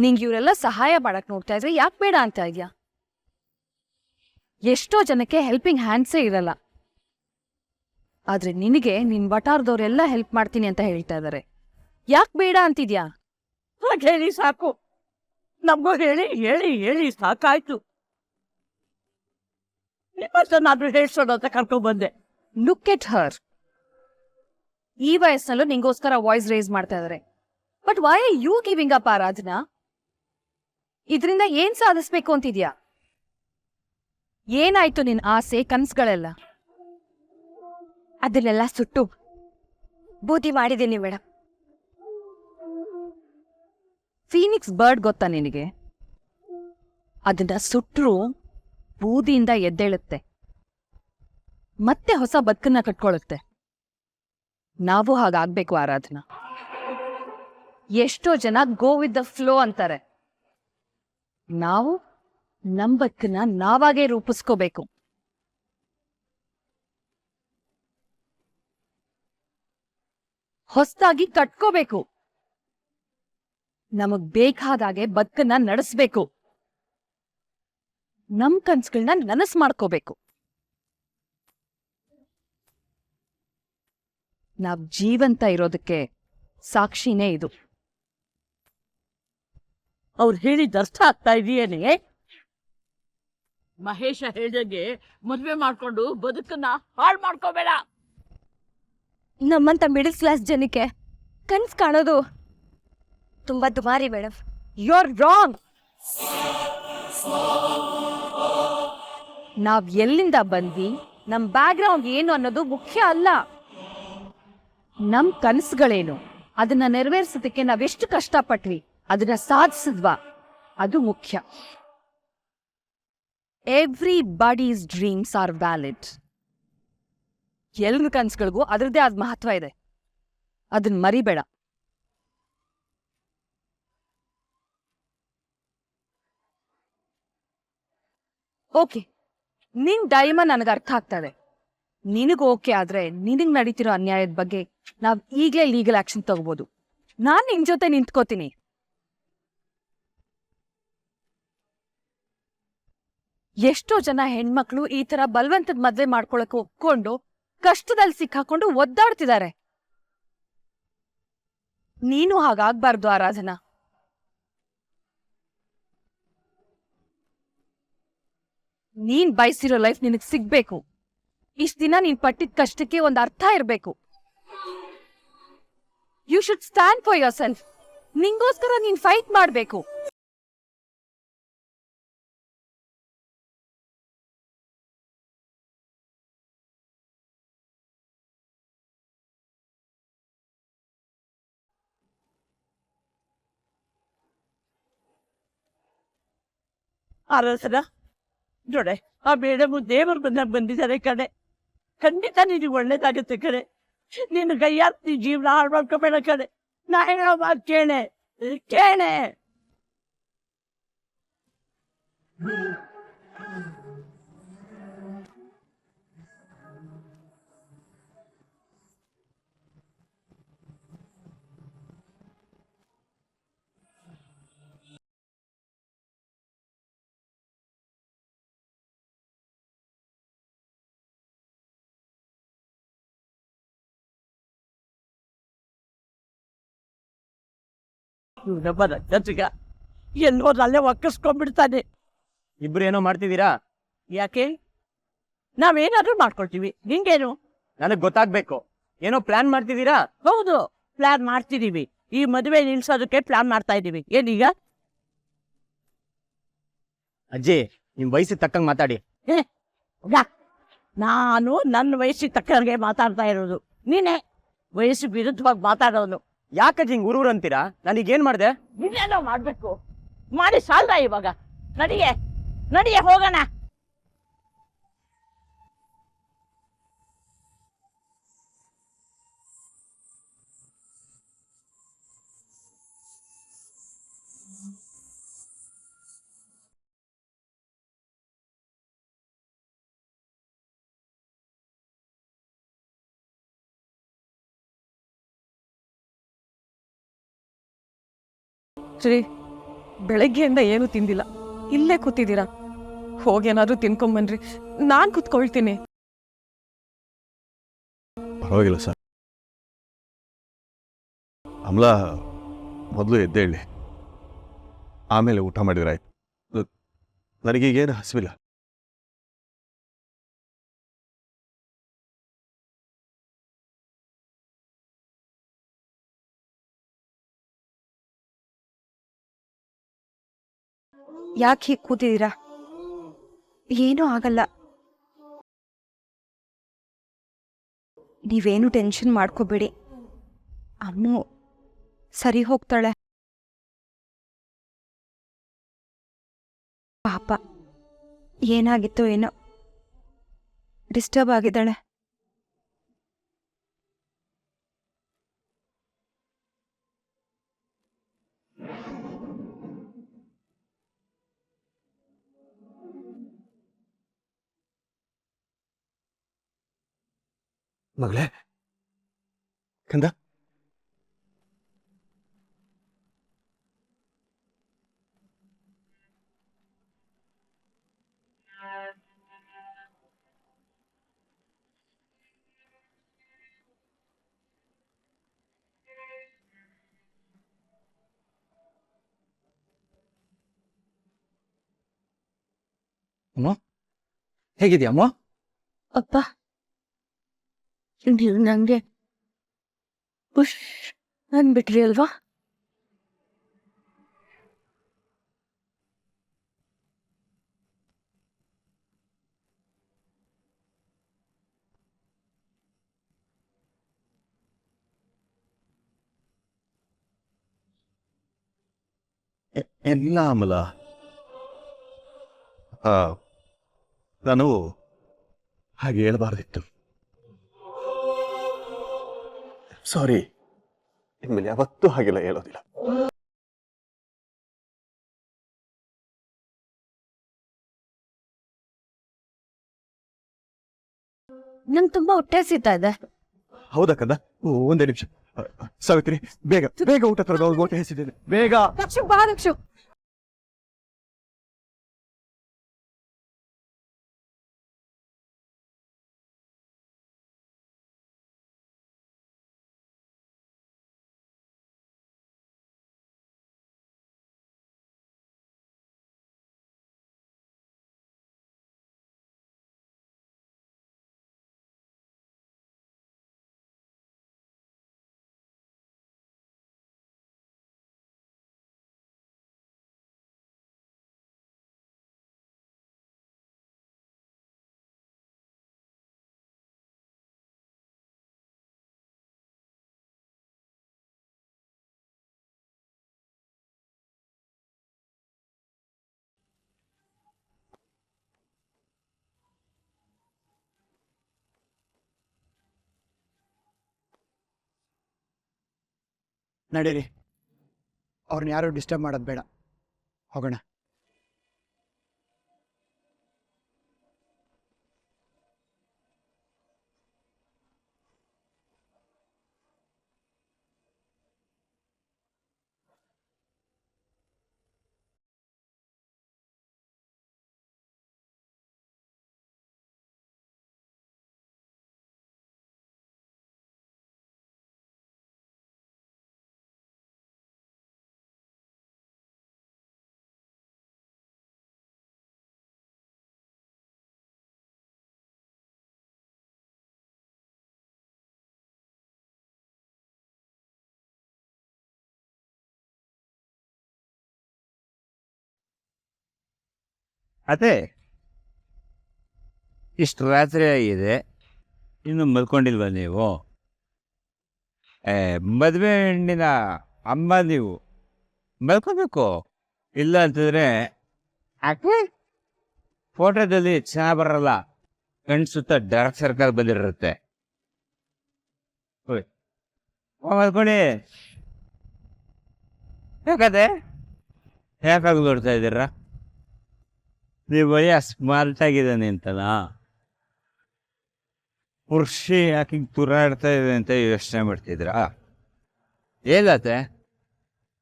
ನಿಂಗೆ ಇವರೆಲ್ಲ ಸಹಾಯ ಮಾಡಕ್ ನೋಡ್ತಾ ಇದ್ರೆ ಯಾಕೆ ಬೇಡ ಅಂತ ಇದ್ಯಾ? ಎಷ್ಟೋ ಜನಕ್ಕೆ ಹೆಲ್ಪಿಂಗ್ ಹ್ಯಾಂಡ್ಸೇ ಇರಲ್ಲ. ಆದ್ರೆ ನಿನಗೆ ನಿನ್ ವಟಾರದವ್ರೆಲ್ಲ ಹೆಲ್ಪ್ ಮಾಡ್ತೀನಿ ಅಂತ ಹೇಳ್ತಾ ಇದಾರೆ. ಯಾಕೆ ಬೇಡ ಅಂತಿದ್ಯಾ? ಹೇಳಿ ಸಾಕು, ನಮಗೂ ಹೇಳಿ ಹೇಳಿ ಹೇಳಿ ಸಾಕಾಯ್ತು. ನಿಮ್ಮಷ್ಟನ್ನಾದ್ರೂ ಹೇಳ್ಸೋಣ ಅಂತ ಕರ್ಕೊಂಡ್ ಬಂದೆ. Look at her. ಈ ವಯಸ್ಸಲ್ಲೂ ನಿಂಗೋಸ್ಕರ ವಾಯ್ಸ್ ರೇಸ್ ಮಾಡ್ತಾ ಇದಾರೆ. But why are you giving up Aradhana? ಇದರಿಂದ ಏನ್ ಸಾಧಿಸ್ಬೇಕು ಅಂತಿದ್ಯಾ? ಏನಾಯ್ತು ನಿನ್ ಆಸೆ ಕನ್ಸ್ಗಳೆಲ್ಲ? ಅದನ್ನೆಲ್ಲ ಸುಟ್ಟು ಬೂದಿ ಮಾಡಿದ್ದೀನಿ ಮೇಡಮ್. ಫೀನಿಕ್ಸ್ ಬರ್ಡ್ ಗೊತ್ತಾ ನಿನಗೆ? ಅದನ್ನ ಸುಟ್ರೂ ಬೂದಿಯಿಂದ ಎದ್ದೇಳುತ್ತೆ, ಮತ್ತೆ ಹೊಸ ಬದುಕನ್ನ ಕಟ್ಕೊಳ್ಳುತ್ತೆ. ನಾವು ಹಾಗಾಗ್ಬೇಕು ಆರಾಧನಾ. ಎಷ್ಟೋ ಜನ ಗೋ ವಿತ್ ದ ಫ್ಲೋ ಅಂತಾರೆ. ನಾವು ನಮ್ ಬದುಕನ್ನ ನಾವಾಗೇ ರೂಪಿಸ್ಕೋಬೇಕು. ಹೊಸದಾಗಿ ಕಟ್ಕೋಬೇಕು. ನಮಗ್ ಬೇಕಾದಾಗೆ ಬದುಕನ್ನ ನಡೆಸ್ಬೇಕು. ನಮ್ ಕನ್ಸುಗಳನ್ನ ನನಸ್ ಮಾಡ್ಕೋಬೇಕು. ನಾವ್ ಜೀವಂತ ಇರೋದಕ್ಕೆ ಸಾಕ್ಷಿನೇ ಇದು. ಅವ್ರು ಹೇಳಿದ ಅರ್ಥ ಆಗ್ತಾ ಇದೆಯೇನೆ? ಮಹೇಶ ಹೇಳ್ದಂಗೆ ಮದ್ವೆ ಮಾಡ್ಕೊಂಡು ಬದುಕನ್ನ ಹಾಳು ಮಾಡ್ಕೋಬೇಡ. ನಮ್ಮಂತ ಮಿಡಲ್ ಕ್ಲಾಸ್ ಜನಕ್ಕೆ ಕನ್ಸ್ ಕಾಣೋದು ತುಂಬಾ ದುಮಾರಿ ಮೇಡಮ್. You are wrong. ನಾವ್ ಎಲ್ಲಿಂದ ಬಂದ್ವಿ, ನಮ್ ಬ್ಯಾಕ್ಗ್ರೌಂಡ್ ಏನು ಅನ್ನೋದು ಮುಖ್ಯ ಅಲ್ಲ. ನಮ್ ಕನಸುಗಳೇನು, ಅದನ್ನ ನೆರವೇರಿಸೋದಕ್ಕೆ ನಾವೆಷ್ಟು ಕಷ್ಟಪಟ್ವಿ, ಅದನ್ನ ಸಾಧಿಸಿದ್ವಾ, ಅದು ಮುಖ್ಯ. Everybody's dreams are valid. ಎಲ್ರ ಕನಸುಗಳಿಗೂ ಅದರದ್ದೇ ಆದ ಮಹತ್ವ ಇದೆ. ಅದನ್ನ ಮರಿಬೇಡ. ಓಕೆ, ನಿನ್ ಡೈಮ ನನಗೆ ಅರ್ಥ ಆಗ್ತದೆ. ನಿನಗೆ ಓಕೆ ಆದ್ರೆ ನಿನಗ್ ನಡೀತಿರೋ ಅನ್ಯಾಯದ ಬಗ್ಗೆ ನಾವ್ ಈಗ್ಲೇ ಲೀಗಲ್ ಆಕ್ಷನ್ ತಗೋಬಹುದು. ನಾನ್ ನಿನ್ ಜೊತೆ ನಿಂತ್ಕೋತೀನಿ. ಎಷ್ಟೋ ಜನ ಹೆಣ್ಮಕ್ಳು ಈ ತರ ಬಲವಂತದ ಮದ್ವೆ ಮಾಡ್ಕೊಳಕ್ ಒಪ್ಕೊಂಡು ಕಷ್ಟದಲ್ಲಿ ಸಿಕ್ಕಾಕೊಂಡು ಒದ್ದಾಡ್ತಿದ್ದಾರೆ. ನೀನು ಹಾಗಾಗ್ಬಾರ್ದು ಆರಾಧನಾ. ನೀನ್ ಬಯಸಿರೋ ಲೈಫ್ ನಿನಗ್ ಸಿಗ್ಬೇಕು. ಇಷ್ಟ ದಿನ ನೀನ್ ಪಟ್ಟಿದ ಕಷ್ಟಕ್ಕೆ ಒಂದ್ ಅರ್ಥ ಇರ್ಬೇಕು. You should stand for yourself. ನಿಂಗೋಸ್ಕರ ನೀನ್ ಫೈಟ್ ಮಾಡ್ಬೇಕು. ಆರಾಧನಾ ನೋಡೆ, ಆ ಮೇಡಮ್ ದೇವರು ಬಂದಿದ್ದಾರೆ ಕಣೆ. ಖಂಡಿತ ನಿನಗೆ ಒಳ್ಳೇದಾಗುತ್ತೆ ಕಣೆ. ನಿನ್ನ ಕೈಯಾರ್ತಿ ಜೀವನ ಹಾಳು ಮಾಡ್ಕೋಬೇಡ ಕಣೆ. ನಾ ಹೇಳೋ ಮಾತು ಕೇಳೆ ಕೇಳೆ. ಇವನೊಬ್ಬ ರಜಗ ಎಲ್ಲೋ ಅಲ್ಲೇ ಒಕ್ಕಿಸ್ಕೊಂಡ್ಬಿಡ್ತಾನೆ. ಇಬ್ರು ಏನೋ ಮಾಡ್ತಿದ್ದೀರಾ? ಯಾಕೆ? ನಾವೇನಾದ್ರೂ ಮಾಡ್ಕೊಳ್ತೀವಿ, ನಿಂಗೇನು? ನನಗ್ ಗೊತ್ತಾಗ್ಬೇಕು. ಏನೋ ಪ್ಲಾನ್ ಮಾಡ್ತಿದ್ದೀರಾ? ಹೌದು, ಪ್ಲಾನ್ ಮಾಡ್ತಿದೀವಿ. ಈ ಮದುವೆ ನಿಲ್ಸೋದಕ್ಕೆ ಪ್ಲಾನ್ ಮಾಡ್ತಾ ಇದೀವಿ. ಏನೀಗ? ಅಜ್ಜಿ, ನಿಮ್ ವಯಸ್ಸಿಗೆ ತಕ್ಕಂಗ್ ಮಾತಾಡಿ. ನಾನು ನನ್ನ ವಯಸ್ಸಿಗೆ ತಕ್ಕಂಗೆ ಮಾತಾಡ್ತಾ ಇರೋದು. ನೀನೇ ವಯಸ್ಸು ವಿರುದ್ಧವಾಗಿ ಮಾತಾಡೋನು. ಯಾಕಜ್ಜಿ ಹಿಂಗ್ ಊರೂರು ಅಂತೀರಾ? ನಾನೀಗೇನ್ ಮಾಡ್ದೆ? ಇನ್ನೇನೋ ಮಾಡ್ಬೇಕು. ಮಾಡಿ ಸಾಲ್ದ ಇವಾಗ. ನಡಿಯೇ ನಡಿಯೇ ಹೋಗೋಣ. ಸರಿ, ಬೆಳಗ್ಗೆಯಿಂದ ಏನು ತಿಂದಿಲ್ಲ, ಇಲ್ಲೇ ಕೂತಿದ್ದೀರಾ. ಹೋಗೇನಾದ್ರೂ ತಿನ್ಕೊಂಬನ್ರಿ, ನಾನ್ ಕುತ್ಕೊಳ್ತೀನಿ. ಪರವಾಗಿಲ್ಲ ಸರ್. ಅಮಲಾ ಮೊದಲು ಎದ್ದೇಳಿ, ಆಮೇಲೆ ಊಟ ಮಾಡಿದ್ರೆ ಆಯ್ತು. ನನಗೀಗೇನು ಹಸಿವಿಲ್ಲ. ಯಾಕೆ ಹೀಗೆ ಕೂತಿದ್ದೀರಾ? ಏನೂ ಆಗಲ್ಲ. ನೀವೇನು ಟೆನ್ಷನ್ ಮಾಡ್ಕೋಬೇಡಿ, ಅಮ್ಮು ಸರಿ ಹೋಗ್ತಾಳೆ. ಪಾಪ ಏನಾಗಿತ್ತೋ ಏನೋ, ಡಿಸ್ಟರ್ಬ್ ಆಗಿದ್ದಾಳೆ. ಮಗಳೇ, ಕಂದ, ಅಮ್ಮ ಹೇಗಿದ್ಯಮ್ಮ? ಅಪ್ಪ, ನೀವು ನಂಗೆ ಖುಷ್ ಅಂದ್ಬಿಟ್ರಿ ಅಲ್ವಾ? ಇಲ್ಲ ಅಮಲ, ನಾನು ಹಾಗೆ ಹೇಳ್ಬಾರ್ದಿತ್ತು. ಸಾರಿ, ಇನ್ಮೇಲೆ ಯಾವತ್ತೂ ಹಾಗೆಲ್ಲ ಹೇಳೋದಿಲ್ಲ. ನಂಗೆ ತುಂಬಾ ಹೊಟ್ಟೆ ಹಸಿತಾ ಇದೆ. ಹೌದಾ ಕಂದ? ಒಂದೇ ನಿಮಿಷ. ಸಾವಿತ್ರಿ, ಬೇಗ ಬೇಗ ಊಟ ತರೋದು, ಊಟ ಹೆಸಿದ್ದೇನೆ, ಬೇಗ. ರಕ್ಷು ಬಾ ರಕ್ಷು. ನಡೀರಿ, ಅವ್ರನ್ನ ಯಾರು ಡಿಸ್ಟರ್ಬ್ ಮಾಡೋದು ಬೇಡ, ಹೋಗೋಣ. ಅದೇ ಇಷ್ಟು ರಾತ್ರಿ ಆಗಿದೆ, ಇನ್ನು ಮಲ್ಕೊಂಡಿಲ್ವ ನೀವು? ಮದುವೆ ಹೆಣ್ಣಿನ ಅಮ್ಮ ನೀವು, ಮಲ್ಕೋಬೇಕು. ಇಲ್ಲ ಅಂತಂದರೆ ಫೋಟೋದಲ್ಲಿ ಚೆನ್ನಾಗಿ ಬರಲ್ಲ, ಕಣ್ಣು ಸುತ್ತ ಡಾರ್ಕ್ ಸರ್ಕಲ್ ಬಂದಿರುತ್ತೆ. ಮಲ್ಕೊಳ್ಳಿ. ಯಾಕದೆ ಯಾಕಾಗಿ ನೋಡ್ತಾ ಇದ್ದೀರಾ? ನೀವು ಭಯ ಸ್ಮಾರ್ಟ್ ಆಗಿದ್ದಾನೆ ಅಂತಲ್ಲ, ಪುರುಷಿ ಯಾಕೆ ತೂರಾಡ್ತಾ ಇದೆ ಅಂತ ಯೋಚನೆ ಮಾಡ್ತಿದ್ರಾ? ಏಲತ್ತೆ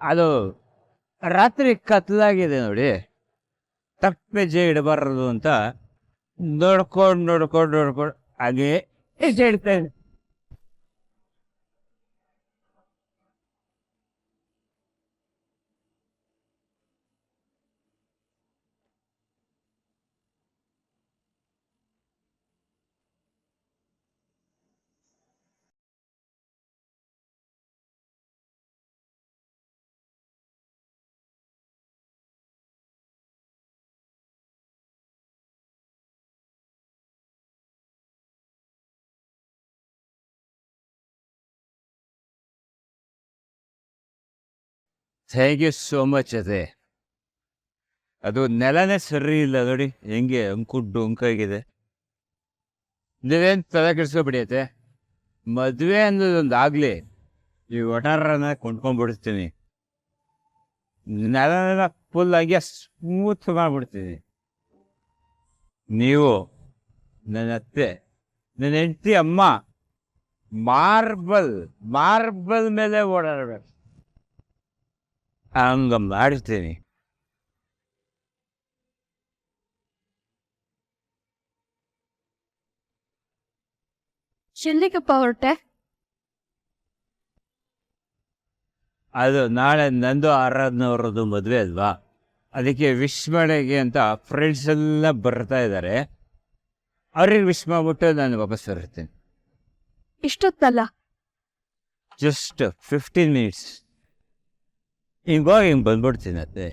ಅದು ರಾತ್ರಿ ಕತ್ಲಾಗಿದೆ ನೋಡಿ, ತಪ್ಪೆಜ್ಜೆ ಇಡಬಾರದು ಅಂತ ನೋಡ್ಕೊಂಡು ಹಾಗೆ ಹೆಜ್ಜೆ ಇಡ್ತೇನೆ. ಥ್ಯಾಂಕ್ ಯು ಸೋ ಮಚ್ ಅದೇ. ಅದು ನೆಲನೇ ಸರಿ ಇಲ್ಲ ನೋಡಿ, ಹೆಂಗೆ ಡೊಂಕಾಗಿದೆ. ನೀವೇನು ತಲೆ ಕೆಡಿಸ್ಕೊಬಿಡಿಯತ್ತೆ, ಮದುವೆ ಅನ್ನೋದೊಂದಾಗಲಿ ಈ ಒಟಾರನ ಕೊಂಡ್ಕೊಂಡ್ಬಿಡ್ತೀನಿ, ನೆಲನೆಲ್ಲ ಫುಲ್ ಆಗಿ ಸ್ಮೂತ್ ಮಾಡಿಬಿಡ್ತೀನಿ. ನೀವು ನನ್ನ ಅತ್ತೆ, ನನ್ನ ಹೆಂಡತಿ ಅಮ್ಮ ಮಾರ್ಬಲ್ ಮೇಲೆ ಓಡಾಡಬೇಕು, ಹಂಗ ಮಾಡ್ತೀನಿ. ಎಲ್ಲಿಗಪ್ಪ ಹೊರಟೆ? ಅದು ನಾಳೆ ನಂದು ಆರಾಧನವ್ರದ್ದು ಮದುವೆ ಅಲ್ವಾ, ಅದಕ್ಕೆ ವಿಶ್ ಮಾಡೋಕ್ಕೆ ಅಂತ ಫ್ರೆಂಡ್ಸ್ ಎಲ್ಲ ಬರ್ತಾ ಇದ್ದಾರೆ. ಅವ್ರಿಗೆ ವಿಶ್ ಮಾಡ್ಬಿಟ್ಟು ನಾನು ವಾಪಸ್ ಬರುತ್ತೇನೆ. ಇಷ್ಟೊತ್ತಲ್ಲ? Just 15 minutes. ಹಿಂಗೆ ಬಂದ್ಬಿಡ್ತೀನಿ ಅತ್ತೆ.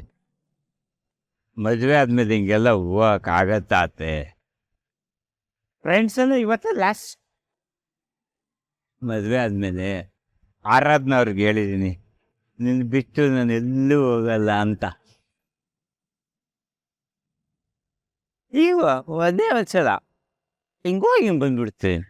ಮದುವೆ ಆದ್ಮೇಲೆ ಹಿಂಗೆಲ್ಲ ಹೋಗಕ್ಕಾಗತ್ತೆ? ಫ್ರೆಂಡ್ಸ್ ಎಲ್ಲ ಇವತ್ತು ಲಾಸ್ಟ್. ಮದುವೆ ಆದಮೇಲೆ ಆರಾಧನಾ ಅವ್ರಿಗೆ ಹೇಳಿದ್ದೀನಿ, ನಿನ್ನ ಬಿಟ್ಟು ನಾನು ಎಲ್ಲೂ ಹೋಗಲ್ಲ ಅಂತ. ಈಗ ಒಂದೇ ಒಂದ್ಸಲ ಹಿಂಗೆ ಬಂದ್ಬಿಡ್ತೀನಿ.